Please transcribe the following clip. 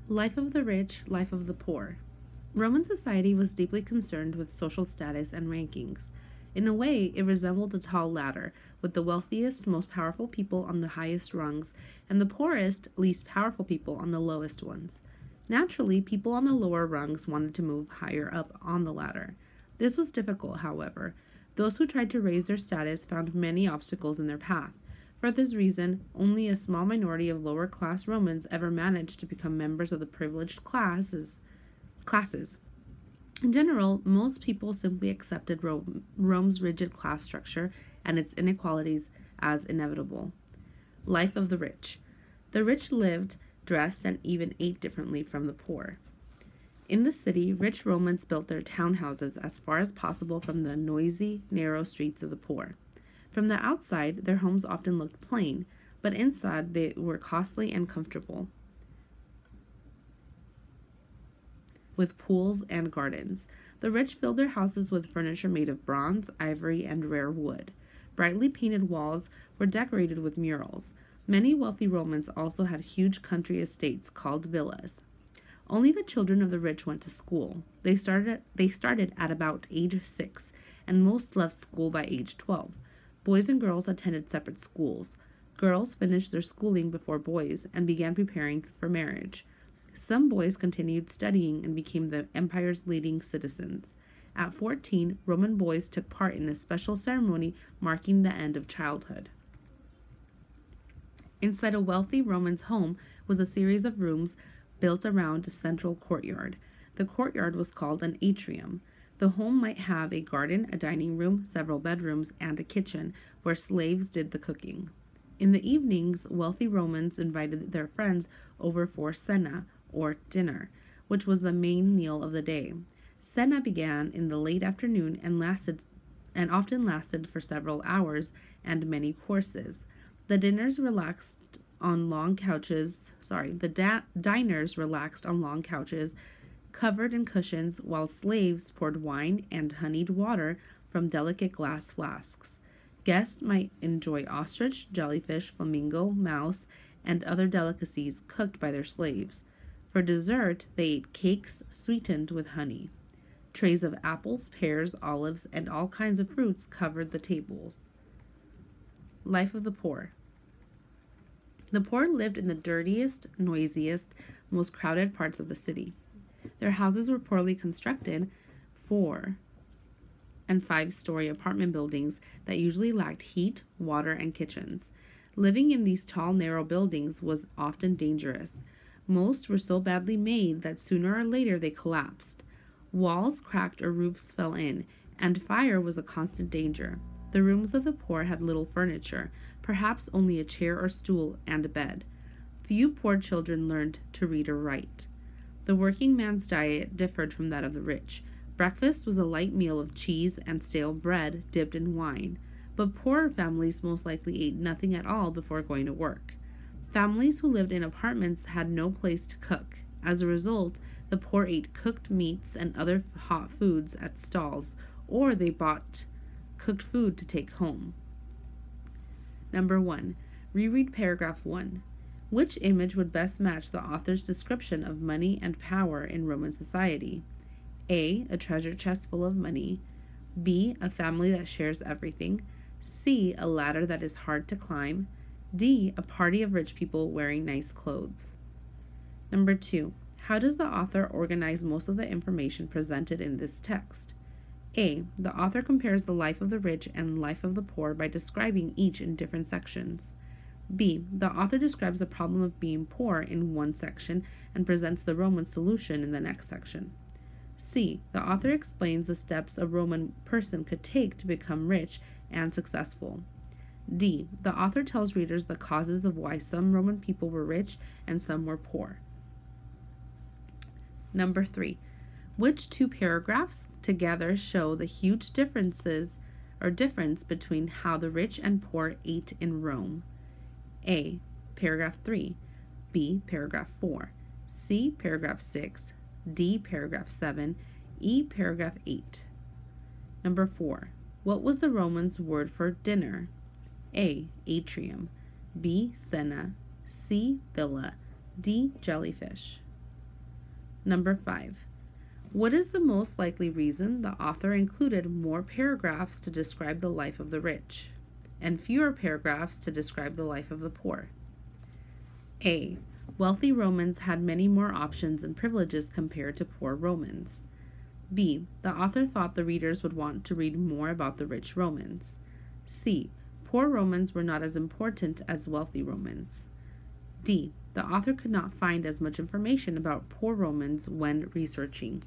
Life of the rich, life of the poor. Roman society was deeply concerned with social status and rankings. In a way, it resembled a tall ladder, with the wealthiest, most powerful people on the highest rungs, and the poorest, least powerful people on the lowest ones. Naturally, people on the lower rungs wanted to move higher up on the ladder. This was difficult, however. Those who tried to raise their status found many obstacles in their path. For this reason, only a small minority of lower class Romans ever managed to become members of the privileged classes. In general, most people simply accepted Rome's rigid class structure and its inequalities as inevitable. Life of the rich. The rich lived, dressed, and even ate differently from the poor. In the city, rich Romans built their townhouses as far as possible from the noisy, narrow streets of the poor. From the outside, their homes often looked plain, but inside they were costly and comfortable, with pools and gardens. The rich filled their houses with furniture made of bronze, ivory, and rare wood. Brightly painted walls were decorated with murals. Many wealthy Romans also had huge country estates called villas. Only the children of the rich went to school. They started at about age 6, and most left school by age 12. Boys and girls attended separate schools. Girls finished their schooling before boys and began preparing for marriage. Some boys continued studying and became the empire's leading citizens. At 14, Roman boys took part in a special ceremony marking the end of childhood. Inside a wealthy Roman's home was a series of rooms built around a central courtyard. The courtyard was called an atrium. The home might have a garden, a dining room, several bedrooms, and a kitchen where slaves did the cooking. In the evenings, wealthy Romans invited their friends over for cena, or dinner, which was the main meal of the day. Cena began in the late afternoon and often lasted for several hours and many courses. The diners relaxed on long couches. Diners relaxed on long couches covered in cushions, while slaves poured wine and honeyed water from delicate glass flasks. Guests might enjoy ostrich, jellyfish, flamingo, mouse, and other delicacies cooked by their slaves. For dessert, they ate cakes sweetened with honey. Trays of apples, pears, olives, and all kinds of fruits covered the tables. Life of the poor. The poor lived in the dirtiest, noisiest, most crowded parts of the city. Their houses were poorly constructed, 4- and 5-story apartment buildings that usually lacked heat, water, and kitchens. Living in these tall, narrow buildings was often dangerous. Most were so badly made that sooner or later they collapsed. Walls cracked or roofs fell in, and fire was a constant danger. The rooms of the poor had little furniture, perhaps only a chair or stool and a bed. Few poor children learned to read or write. The working man's diet differed from that of the rich. Breakfast was a light meal of cheese and stale bread dipped in wine, but poorer families most likely ate nothing at all before going to work. Families who lived in apartments had no place to cook. As a result, the poor ate cooked meats and other hot foods at stalls, or they bought cooked food to take home. Number 1. Reread paragraph 1. Which image would best match the author's description of money and power in Roman society? A. A treasure chest full of money. B. A family that shares everything. C. A ladder that is hard to climb. D. A party of rich people wearing nice clothes. Number 2. How does the author organize most of the information presented in this text? A. The author compares the life of the rich and life of the poor by describing each in different sections. B. The author describes the problem of being poor in one section and presents the Roman solution in the next section. C. The author explains the steps a Roman person could take to become rich and successful. D. The author tells readers the causes of why some Roman people were rich and some were poor. Number 3. Which two paragraphs together show the huge difference between how the rich and poor ate in Rome? A. Paragraph 3. B. Paragraph 4. C. Paragraph 6. D. Paragraph 7. E. Paragraph 8. Number 4. What was the Romans' word for dinner? A. Atrium. B. Cena. C. Villa. D. Jellyfish. Number 5. What is the most likely reason the author included more paragraphs to describe the life of the rich and fewer paragraphs to describe the life of the poor? A. Wealthy Romans had many more options and privileges compared to poor Romans. B. The author thought the readers would want to read more about the rich Romans. C. Poor Romans were not as important as wealthy Romans. D. The author could not find as much information about poor Romans when researching.